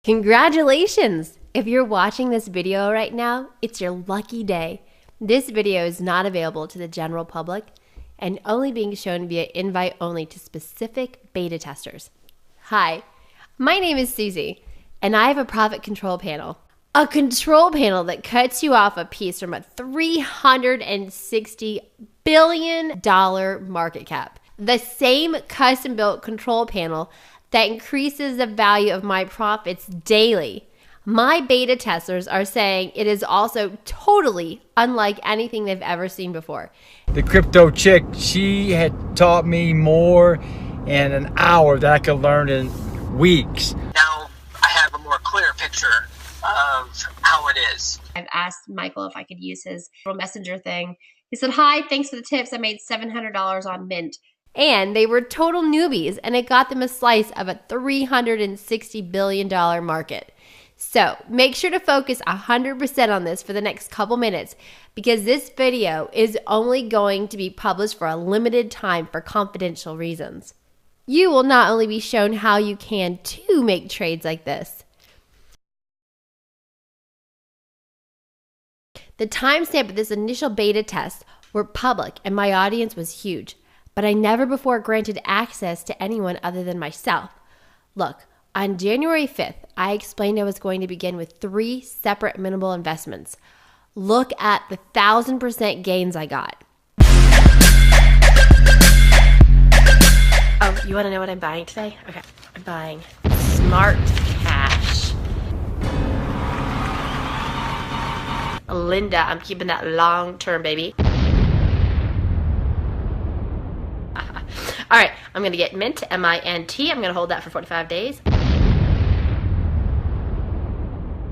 Congratulations! If you're watching this video right now, it's your lucky day. This video is not available to the general public and only being shown via invite only to specific beta testers. Hi, my name is Susie, and I have a profit control panel. A control panel that cuts you off a piece from a $360 billion market cap. The same custom-built control panel that increases the value of my profits daily. My beta testers are saying it is also totally unlike anything they've ever seen before. The crypto chick, she had taught me more in an hour that I could learn in weeks. Now I have a more clear picture of how it is. I've asked Michael if I could use his little messenger thing. He said, "Hi, thanks for the tips. I made $700 on Mint." And they were total newbies, and it got them a slice of a $360 billion market. So make sure to focus 100% on this for the next couple minutes, because this video is only going to be published for a limited time for confidential reasons. You will not only be shown how you can too make trades like this. The timestamp of this initial beta test were public, and my audience was huge. But I never before granted access to anyone other than myself. Look, on January 5th, I explained I was going to begin with 3 separate minimal investments. Look at the 1,000% gains I got. Oh, you want to know what I'm buying today? Okay, I'm buying smart cash. Linda, I'm keeping that long term, baby. All right, I'm going to get Mint, M-I-N-T. I'm going to hold that for 45 days.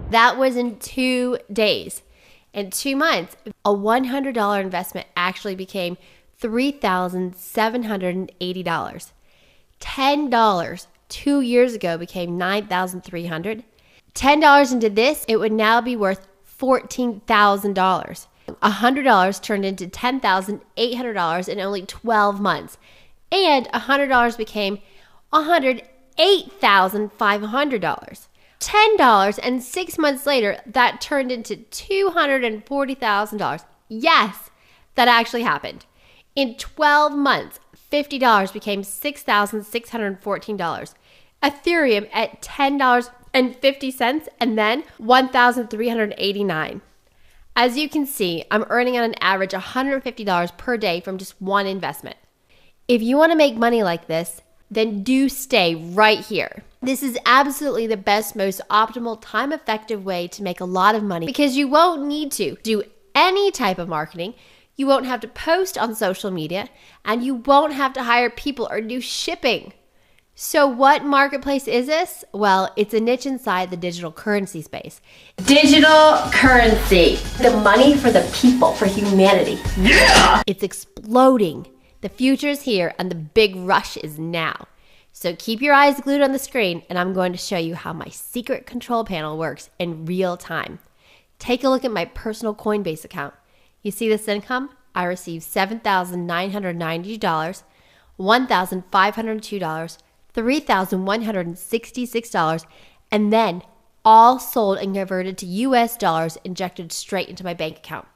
That was in 2 days. In 2 months, a $100 investment actually became $3,780. $10 2 years ago became $9,300. $10 into this, it would now be worth $14,000. $100 turned into $10,800 in only 12 months. And $100 became $108,500. $10 and 6 months later, that turned into $240,000. Yes, that actually happened. In 12 months, $50 became $6,614. Ethereum at $10.50 and then $1,389. As you can see, I'm earning on an average $150 per day from just one investment. If you want to make money like this, then do stay right here. This is absolutely the best, most optimal, time-effective way to make a lot of money, because you won't need to do any type of marketing, you won't have to post on social media, and you won't have to hire people or do shipping. So what marketplace is this? Well, it's a niche inside the digital currency space. Digital currency, the money for the people, for humanity. Yeah! It's exploding. The future's here and the big rush is now. So keep your eyes glued on the screen, and I'm going to show you how my secret control panel works in real time. Take a look at my personal Coinbase account. You see this income? I received $7,990, $1,502, $3,166, and then all sold and converted to US dollars injected straight into my bank account.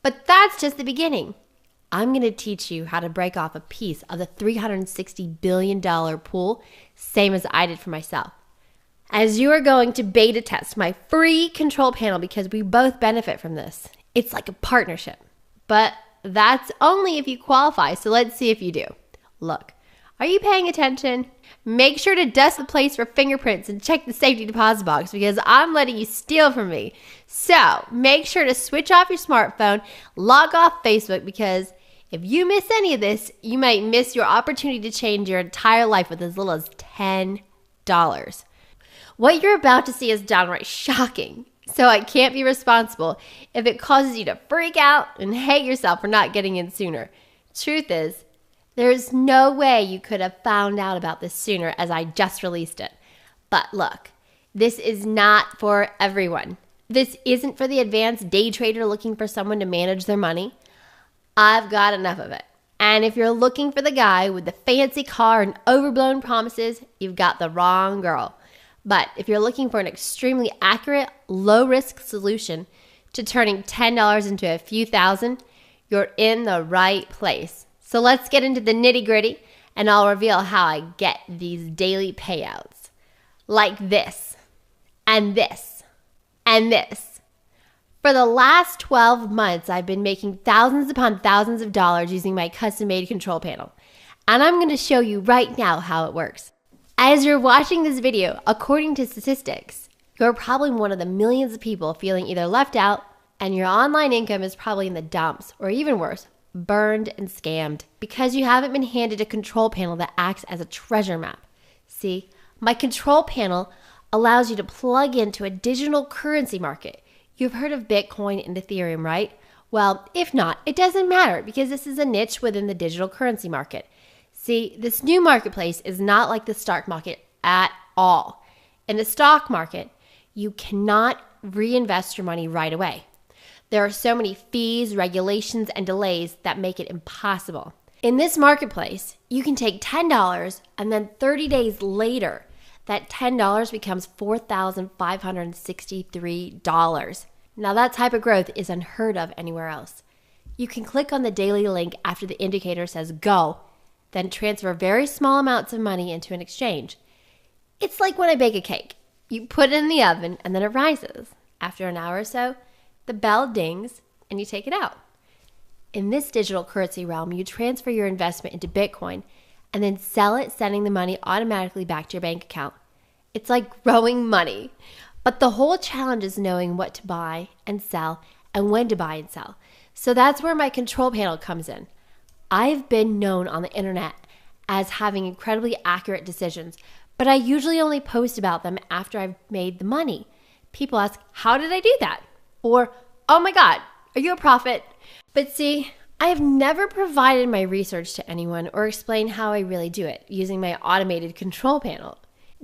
But that's just the beginning. I'm going to teach you how to break off a piece of the $360 billion pool, same as I did for myself. As you are going to beta test my free control panel, because we both benefit from this. It's like a partnership, but that's only if you qualify, so let's see if you do. Look, are you paying attention? Make sure to dust the place for fingerprints and check the safety deposit box, because I'm letting you steal from me. So make sure to switch off your smartphone, log off Facebook, because if you miss any of this, you might miss your opportunity to change your entire life with as little as $10. What you're about to see is downright shocking, so I can't be responsible if it causes you to freak out and hate yourself for not getting in sooner. Truth is, there's no way you could have found out about this sooner, as I just released it. But look, this is not for everyone. This isn't for the advanced day trader looking for someone to manage their money. I've got enough of it. And if you're looking for the guy with the fancy car and overblown promises, you've got the wrong girl. But if you're looking for an extremely accurate, low-risk solution to turning $10 into a few thousand, you're in the right place. So let's get into the nitty-gritty, and I'll reveal how I get these daily payouts. Like this, and this, and this. For the last 12 months, I've been making thousands upon thousands of dollars using my custom-made control panel. And I'm going to show you right now how it works. As you're watching this video, according to statistics, you're probably one of the millions of people feeling either left out, and your online income is probably in the dumps, or even worse, burned and scammed, because you haven't been handed a control panel that acts as a treasure map. See, my control panel allows you to plug into a digital currency market. You've heard of Bitcoin and Ethereum, right? Well, if not, it doesn't matter because this is a niche within the digital currency market. See, this new marketplace is not like the stock market at all. In the stock market, you cannot reinvest your money right away. There are so many fees, regulations, and delays that make it impossible. In this marketplace, you can take $10 and then 30 days later, that $10 becomes $4,563. Now that type of growth is unheard of anywhere else. You can click on the daily link after the indicator says go, then transfer very small amounts of money into an exchange. It's like when I bake a cake. You put it in the oven and then it rises. After an hour or so, the bell dings and you take it out. In this digital currency realm, you transfer your investment into Bitcoin and then sell it, sending the money automatically back to your bank account. It's like growing money. But the whole challenge is knowing what to buy and sell and when to buy and sell. So that's where my control panel comes in. I've been known on the internet as having incredibly accurate decisions, but I usually only post about them after I've made the money. People ask, how did I do that? Or, oh my God, are you a prophet? But see, I have never provided my research to anyone or explained how I really do it using my automated control panel.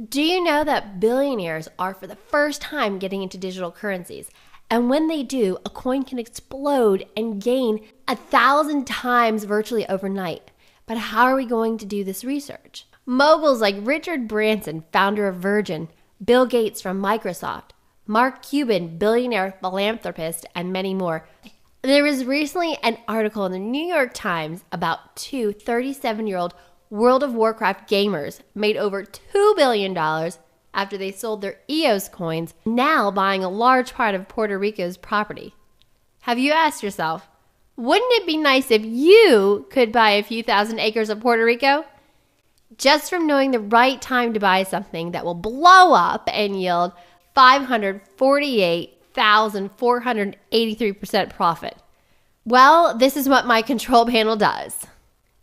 Do you know that billionaires are for the first time getting into digital currencies? And when they do, a coin can explode and gain 1,000 times virtually overnight. But how are we going to do this research? Moguls like Richard Branson, founder of Virgin, Bill Gates from Microsoft, Mark Cuban, billionaire philanthropist, and many more. There was recently an article in the New York Times about two 37-year-old World of Warcraft gamers made over $2 billion after they sold their EOS coins, now buying a large part of Puerto Rico's property. Have you asked yourself, wouldn't it be nice if you could buy a few thousand acres of Puerto Rico? Just from knowing the right time to buy something that will blow up and yield 548,483% profit. Well, this is what my control panel does.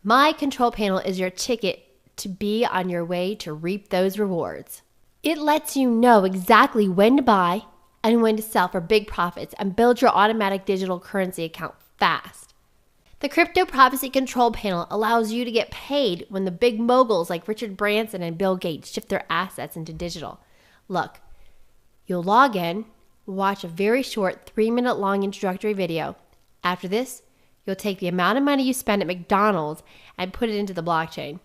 My control panel is your ticket to be on your way to reap those rewards. It lets you know exactly when to buy and when to sell for big profits and build your automatic digital currency account fast. The Crypto Prophecy Control Panel allows you to get paid when the big moguls like Richard Branson and Bill Gates shift their assets into digital. Look, you'll log in, watch a very short 3-minute long introductory video. After this, you'll take the amount of money you spend at McDonald's and put it into the blockchain.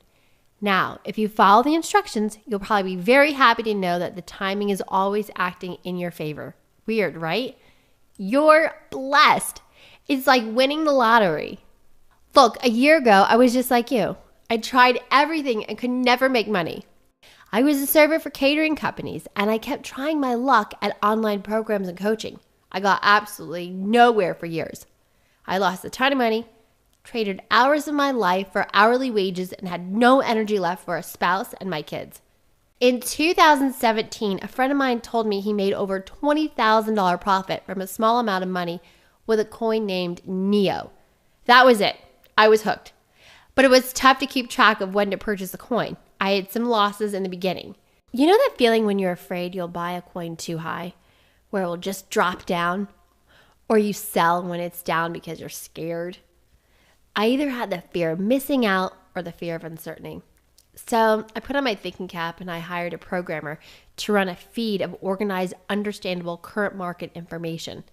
Now, if you follow the instructions, you'll probably be very happy to know that the timing is always acting in your favor. Weird, right? You're blessed. It's like winning the lottery. Look, a year ago, I was just like you. I tried everything and could never make money. I was a server for catering companies, and I kept trying my luck at online programs and coaching. I got absolutely nowhere for years. I lost a ton of money, traded hours of my life for hourly wages, and had no energy left for a spouse and my kids. In 2017, a friend of mine told me he made over $20,000 profit from a small amount of money with a coin named Neo. That was it. I was hooked. But it was tough to keep track of when to purchase a coin. I had some losses in the beginning. You know that feeling when you're afraid you'll buy a coin too high, where it will just drop down? Or you sell when it's down because you're scared? I either had the fear of missing out or the fear of uncertainty. So I put on my thinking cap and I hired a programmer to run a feed of organized, understandable current market information.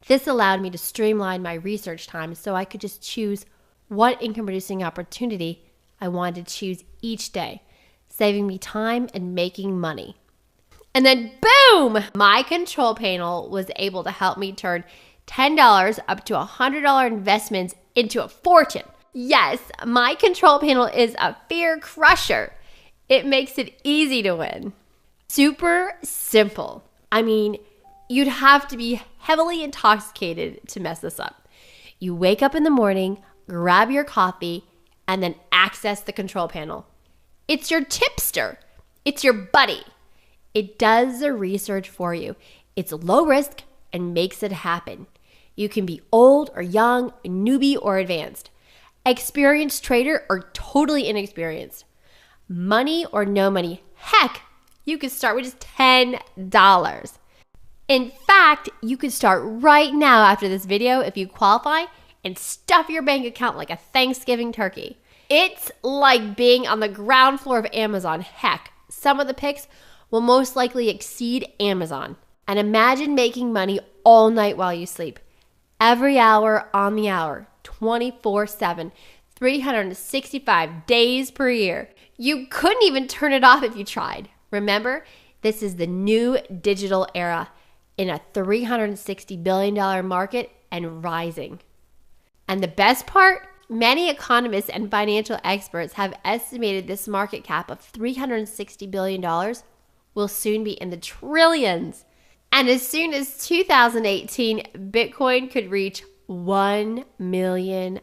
This allowed me to streamline my research time so I could just choose what income producing opportunity I wanted to choose each day, saving me time and making money. And then boom, my control panel was able to help me turn $10 up to $100 investments into a fortune. Yes, my control panel is a fear crusher. It makes it easy to win. Super simple. I mean, you'd have to be heavily intoxicated to mess this up. You wake up in the morning, grab your coffee, and then access the control panel. It's your tipster. It's your buddy. It does the research for you. It's low risk and makes it happen. You can be old or young, newbie or advanced, experienced trader or totally inexperienced, money or no money. Heck, you could start with just $10. In fact, you could start right now after this video if you qualify and stuff your bank account like a Thanksgiving turkey. It's like being on the ground floor of Amazon. Heck, some of the picks will most likely exceed Amazon. And imagine making money all night while you sleep. Every hour on the hour, 24/7, 365 days per year. You couldn't even turn it off if you tried. Remember, this is the new digital era in a $360 billion market and rising. And the best part, many economists and financial experts have estimated this market cap of $360 billion will soon be in the trillions. And as soon as 2018, Bitcoin could reach $1 million.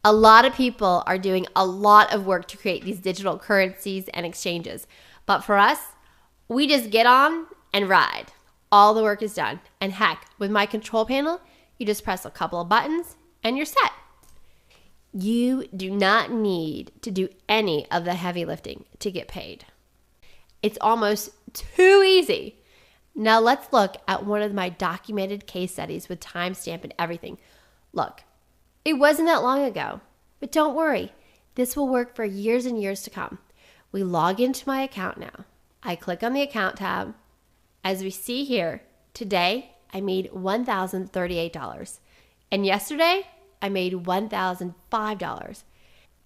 A lot of people are doing a lot of work to create these digital currencies and exchanges. But for us, we just get on and ride. All the work is done. And heck, with my control panel, you just press a couple of buttons and you're set. You do not need to do any of the heavy lifting to get paid. It's almost too easy. Now let's look at one of my documented case studies with timestamp and everything. Look, it wasn't that long ago, but don't worry. This will work for years and years to come. We log into my account now. I click on the account tab. As we see here, today I made $1,038. And yesterday I made $1,005.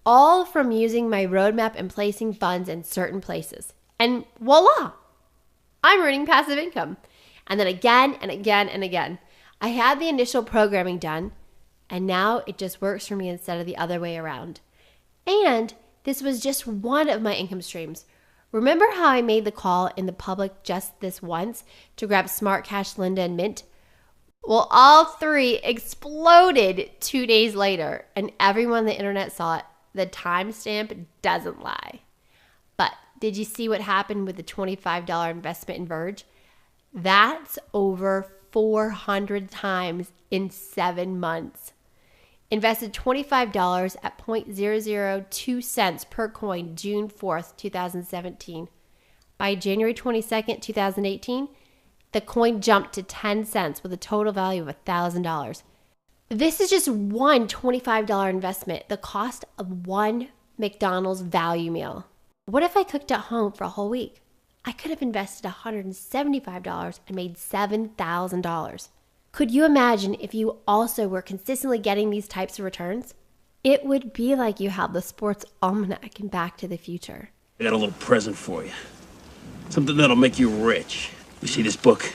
All from using my roadmap and placing funds in certain places. And voila! I'm earning passive income. And then again and again and again. I had the initial programming done, and now it just works for me instead of the other way around. And this was just one of my income streams. Remember how I made the call in the public just this once to grab Smart Cash, Linda, and Mint? Well, all three exploded 2 days later, and everyone on the internet saw it. The timestamp doesn't lie. But did you see what happened with the $25 investment in Verge? That's over 400 times in 7 months. Invested $25 at 0.002 cents per coin June 4th, 2017. By January 22nd, 2018, the coin jumped to 10 cents with a total value of $1,000. This is just one $25 investment, the cost of one McDonald's value meal. What if I cooked at home for a whole week? I could have invested $175 and made $7,000. Could you imagine if you also were consistently getting these types of returns? It would be like you have the sports almanac in Back to the Future. I got a little present for you. Something that'll make you rich. You see this book?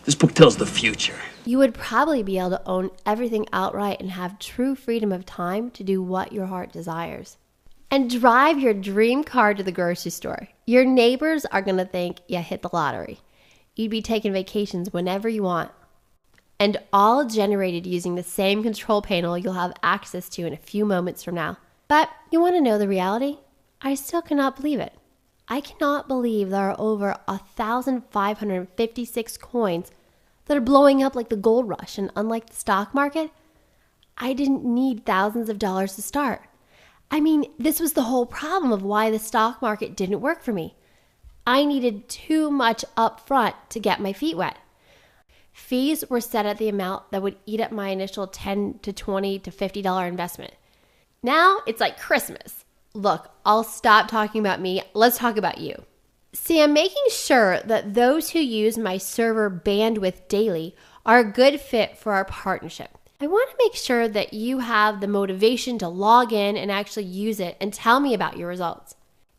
This book tells the future. You would probably be able to own everything outright and have true freedom of time to do what your heart desires. And drive your dream car to the grocery store. Your neighbors are going to think you hit the lottery. You'd be taking vacations whenever you want. And all generated using the same control panel you'll have access to in a few moments from now. But you want to know the reality? I still cannot believe it. I cannot believe there are over 1,556 coins that are blowing up like the gold rush, and unlike the stock market, I didn't need thousands of dollars to start. I mean, this was the whole problem of why the stock market didn't work for me. I needed too much upfront to get my feet wet. Fees were set at the amount that would eat up my initial $10 to $20 to $50 investment. Now it's like Christmas. Look, I'll stop talking about me. Let's talk about you. See, I'm making sure that those who use my server bandwidth daily are a good fit for our partnership. I want to make sure that you have the motivation to log in and actually use it and tell me about your results.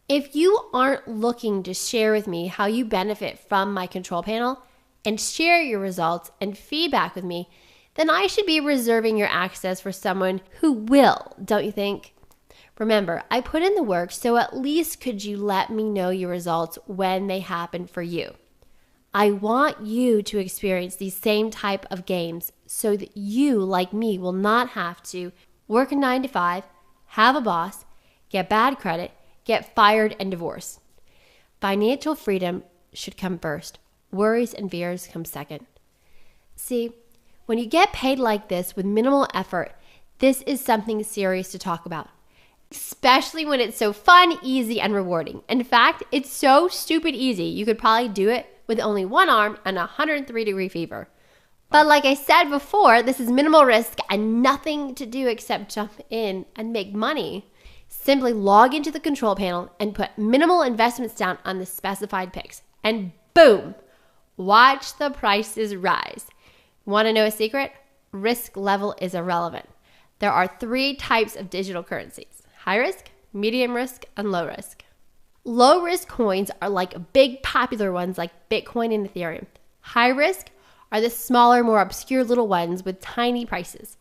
If you aren't looking to share with me how you benefit from my control panel and share your results and feedback with me, then I should be reserving your access for someone who will, don't you think? Remember, I put in the work, so at least could you let me know your results when they happen for you? I want you to experience these same type of games so that you, like me, will not have to work a 9 to 5, have a boss, get bad credit, get fired, and divorced. Financial freedom should come first. Worries and fears come second. See, when you get paid like this with minimal effort, this is something serious to talk about. Especially when it's so fun, easy, and rewarding. In fact, it's so stupid easy, you could probably do it with only one arm and 103-degree fever. But like I said before, this is minimal risk and nothing to do except jump in and make money. Simply log into the control panel and put minimal investments down on the specified picks. And boom, watch the prices rise. Want to know a secret? Risk level is irrelevant. There are 3 types of digital currencies: high risk, medium risk, and low risk. Low risk coins are like big popular ones like Bitcoin and Ethereum. High risk are the smaller, more obscure little ones with tiny prices.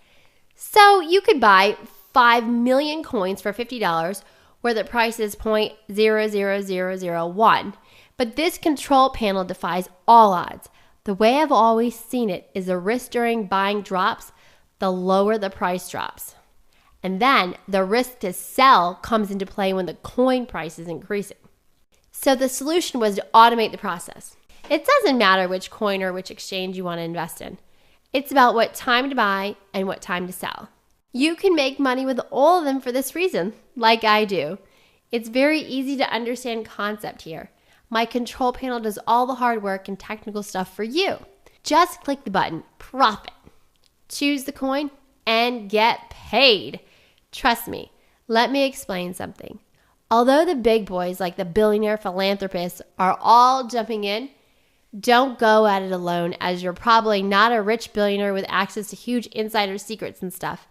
So you could buy 5 million coins for $50 where the price is 0.00001. But this control panel defies all odds. The way I've always seen it is the risk during buying drops, the lower the price drops. And then the risk to sell comes into play when the coin price is increasing. So the solution was to automate the process. It doesn't matter which coin or which exchange you want to invest in. It's about what time to buy and what time to sell. You can make money with all of them for this reason, like I do. It's very easy to understand concept here. My control panel does all the hard work and technical stuff for you. Just click the button, profit. Choose the coin and get paid. Trust me, let me explain something. Although the big boys like the billionaire philanthropists are all jumping in, don't go at it alone, as you're probably not a rich billionaire with access to huge insider secrets and stuff.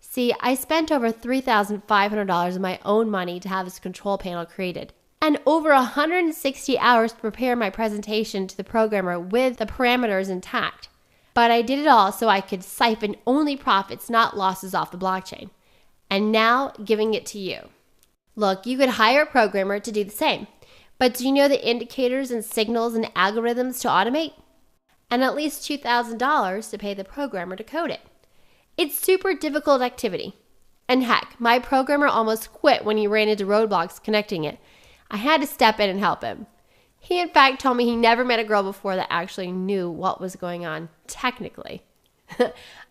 See, I spent over $3,500 of my own money to have this control panel created, and over 160 hours to prepare my presentation to the programmer with the parameters intact. But I did it all so I could siphon only profits, not losses, off the blockchain. And now giving it to you. Look, you could hire a programmer to do the same. But do you know the indicators and signals and algorithms to automate? And at least $2,000 to pay the programmer to code it. It's super difficult activity. And heck, my programmer almost quit when he ran into roadblocks connecting it. I had to step in and help him. He in fact told me he never met a girl before that actually knew what was going on technically.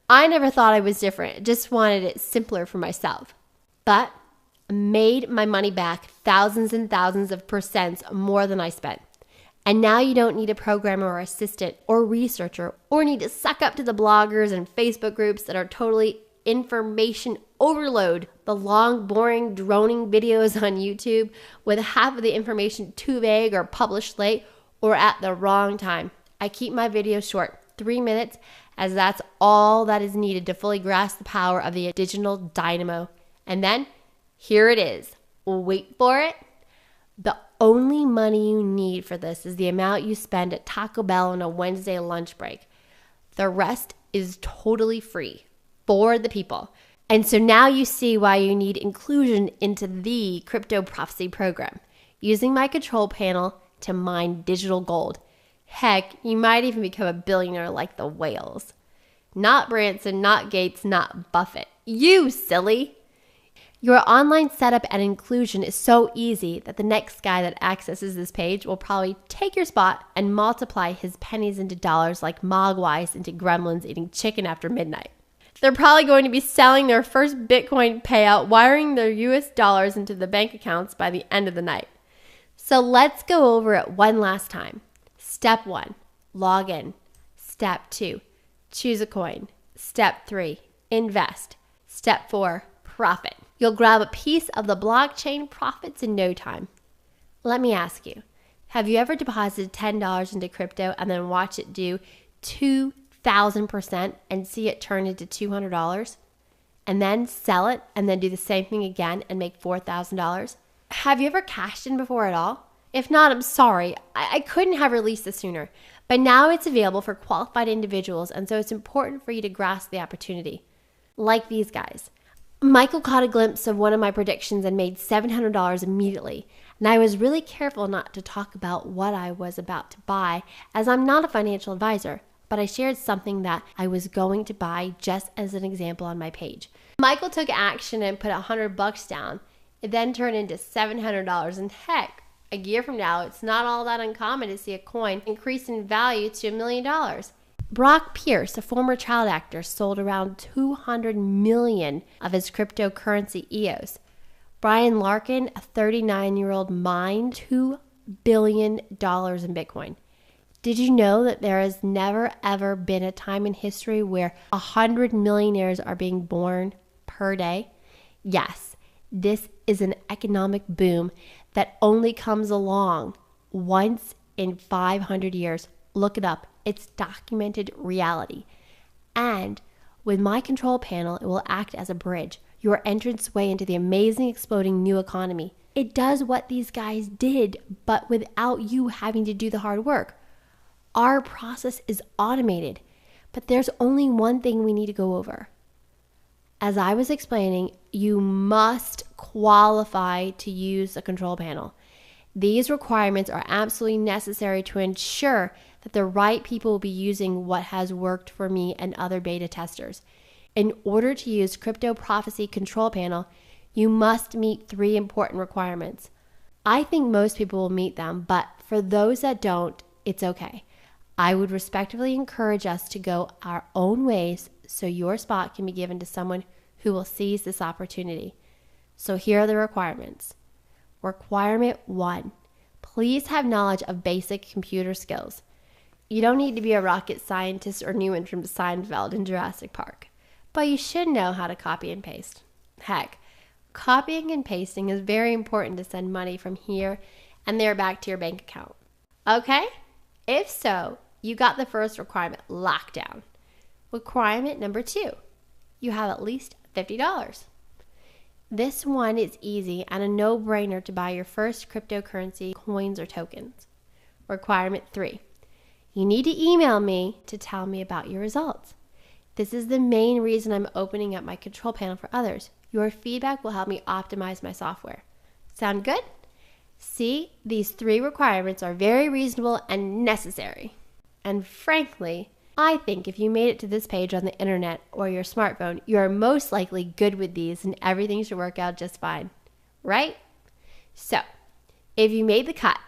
I never thought I was different, just wanted it simpler for myself. But I made my money back thousands and thousands of percents more than I spent. And now you don't need a programmer or assistant or researcher or need to suck up to the bloggers and Facebook groups that are totally information overload. The long, boring, droning videos on YouTube with half of the information too vague or published late or at the wrong time. I keep my videos short, 3 minutes, as that's all that is needed to fully grasp the power of the digital dynamo. And then, here it is. Wait for it. The only money you need for this is the amount you spend at Taco Bell on a Wednesday lunch break. The rest is totally free for the people. And so now you see why you need inclusion into the Crypto Prophecy program, using my control panel to mine digital gold. Heck, you might even become a billionaire like the whales. Not Branson, not Gates, not Buffett. You silly! Your online setup and inclusion is so easy that the next guy that accesses this page will probably take your spot and multiply his pennies into dollars like mogwais into gremlins eating chicken after midnight. They're probably going to be selling their first Bitcoin payout, wiring their US dollars into the bank accounts by the end of the night. So let's go over it one last time. Step 1, log in. Step 2, choose a coin. Step 3, invest. Step 4, profit. You'll grab a piece of the blockchain profits in no time. Let me ask you, have you ever deposited $10 into crypto and then watch it do 2,000% and see it turn into $200? And then sell it and then do the same thing again and make $4,000? Have you ever cashed in before at all? If not, I'm sorry. I couldn't have released this sooner. But now it's available for qualified individuals, and so it's important for you to grasp the opportunity. Like these guys. Michael caught a glimpse of one of my predictions and made $700 immediately. And I was really careful not to talk about what I was about to buy, as I'm not a financial advisor, but I shared something that I was going to buy just as an example on my page. Michael took action and put $100 down. It then turned into $700, and heck, a year from now, it's not all that uncommon to see a coin increase in value to $1 million. Brock Pierce, a former child actor, sold around 200 million of his cryptocurrency EOS. Brian Larkin, a 39-year-old, mined $2 billion in Bitcoin. Did you know that there has never ever been a time in history where 100 millionaires are being born per day? Yes, this is an economic boom that only comes along once in 500 years. Look it up. It's documented reality. And with my control panel, it will act as a bridge, your entrance way into the amazing exploding new economy. It does what these guys did, but without you having to do the hard work. Our process is automated, but there's only one thing we need to go over. As I was explaining, you must qualify to use a control panel. These requirements are absolutely necessary to ensure that the right people will be using what has worked for me and other beta testers. In order to use Crypto Prophecy Control Panel, you must meet 3 important requirements. I think most people will meet them, but for those that don't, it's okay. I would respectfully encourage us to go our own ways so your spot can be given to someone who will seize this opportunity. So here are the requirements. Requirement 1, please have knowledge of basic computer skills. You don't need to be a rocket scientist or new in from Seinfeld in Jurassic Park, but you should know how to copy and paste. Heck, copying and pasting is very important to send money from here and there back to your bank account. Okay? If so, you got the first requirement locked down. Requirement number 2, you have at least $50. This one is easy and a no-brainer to buy your first cryptocurrency coins or tokens. Requirement 3, you need to email me to tell me about your results. This is the main reason I'm opening up my control panel for others. Your feedback will help me optimize my software. Sound good? See, these 3 requirements are very reasonable and necessary. And frankly, I think if you made it to this page on the internet or your smartphone, you are most likely good with these and everything should work out just fine, right? So, if you made the cut,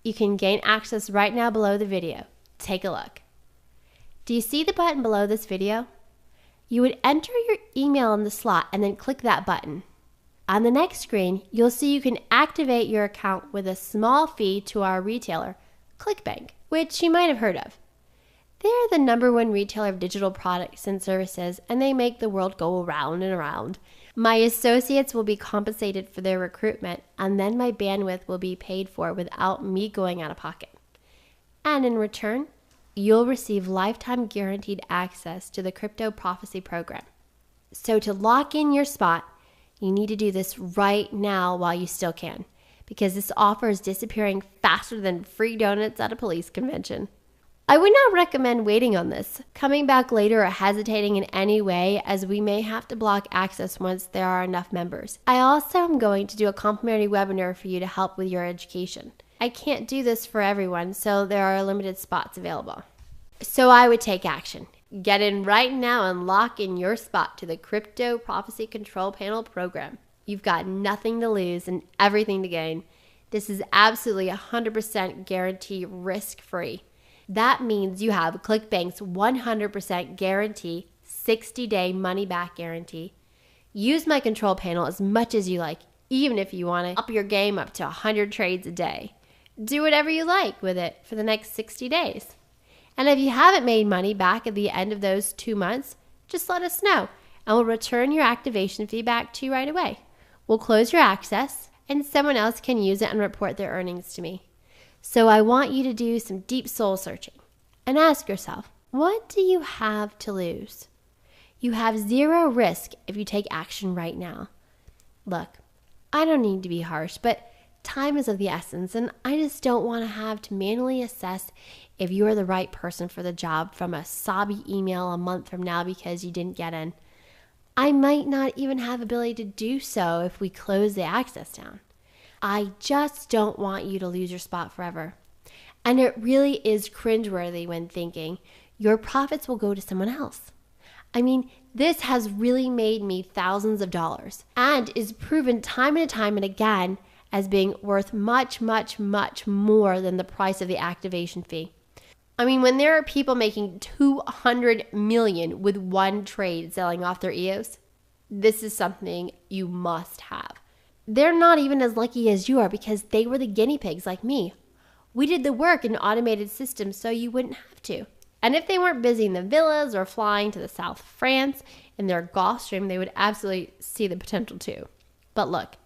you can gain access right now below the video. Take a look. Do you see the button below this video? You would enter your email in the slot and then click that button. On the next screen, you'll see you can activate your account with a small fee to our retailer, ClickBank, which you might have heard of. They're the #1 retailer of digital products and services, and they make the world go around and around. My associates will be compensated for their recruitment, and then my bandwidth will be paid for without me going out of pocket. And in return, you'll receive lifetime guaranteed access to the Crypto Prophecy program. So to lock in your spot, you need to do this right now while you still can, because this offer is disappearing faster than free donuts at a police convention. I would not recommend waiting on this, coming back later or hesitating in any way, as we may have to block access once there are enough members. I also am going to do a complimentary webinar for you to help with your education. I can't do this for everyone, so there are limited spots available. So I would take action. Get in right now and lock in your spot to the Crypto Prophecy Control Panel program. You've got nothing to lose and everything to gain. This is absolutely 100% guarantee risk-free. That means you have ClickBank's 100% guarantee, 60-day money-back guarantee. Use my control panel as much as you like, even if you want to up your game up to 100 trades a day. Do whatever you like with it for the next 60 days. And if you haven't made money back at the end of those 2 months, just let us know, and we'll return your activation fee back to you right away. We'll close your access, and someone else can use it and report their earnings to me. So I want you to do some deep soul searching and ask yourself, what do you have to lose? You have 0 risk if you take action right now. Look, I don't need to be harsh, but time is of the essence, and I just don't want to have to manually assess if you are the right person for the job from a sobby email a month from now because you didn't get in. I might not even have ability to do so if we close the access down. I just don't want you to lose your spot forever. And it really is cringeworthy when thinking your profits will go to someone else. I mean, this has really made me thousands of dollars and is proven time and time and again as being worth much, much, much more than the price of the activation fee. I mean, when there are people making $200 million with one trade selling off their EOS, this is something you must have. They're not even as lucky as you are because they were the guinea pigs like me. We did the work in automated systems so you wouldn't have to. And if they weren't busy in the villas or flying to the south of France in their Gulfstream, they would absolutely see the potential too. But look,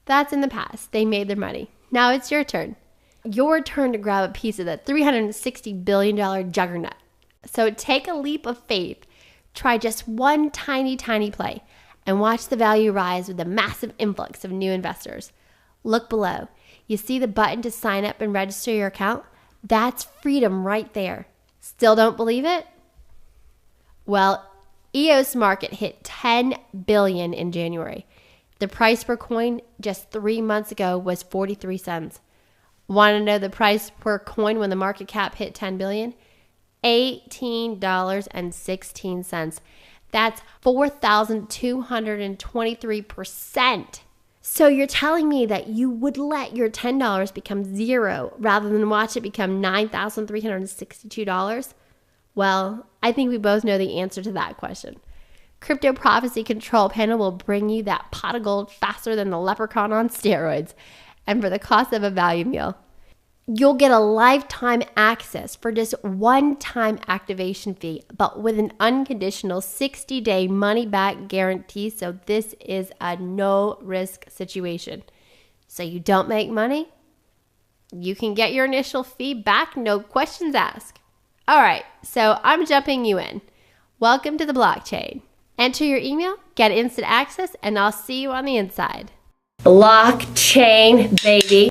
that's in the past. They made their money. Now it's your turn. Your turn to grab a piece of that $360 billion juggernaut. So take a leap of faith. Try just one tiny, tiny play and watch the value rise with the massive influx of new investors. Look below. You see the button to sign up and register your account? That's freedom right there. Still don't believe it? Well, EOS market hit $10 billion in January. The price per coin just 3 months ago was 43 cents. Want to know the price per coin when the market cap hit $10 billion? $18.16. That's 4,223%. So you're telling me that you would let your $10 become zero rather than watch it become $9,362? Well, I think we both know the answer to that question. Crypto Prophecy Control Panel will bring you that pot of gold faster than the leprechaun on steroids, and for the cost of a value meal. You'll get a lifetime access for just one-time activation fee, but with an unconditional 60-day money-back guarantee, so this is a no-risk situation. So you don't make money? You can get your initial fee back, no questions asked. All right, so I'm jumping you in. Welcome to the blockchain. Enter your email, get instant access, and I'll see you on the inside. Blockchain, baby.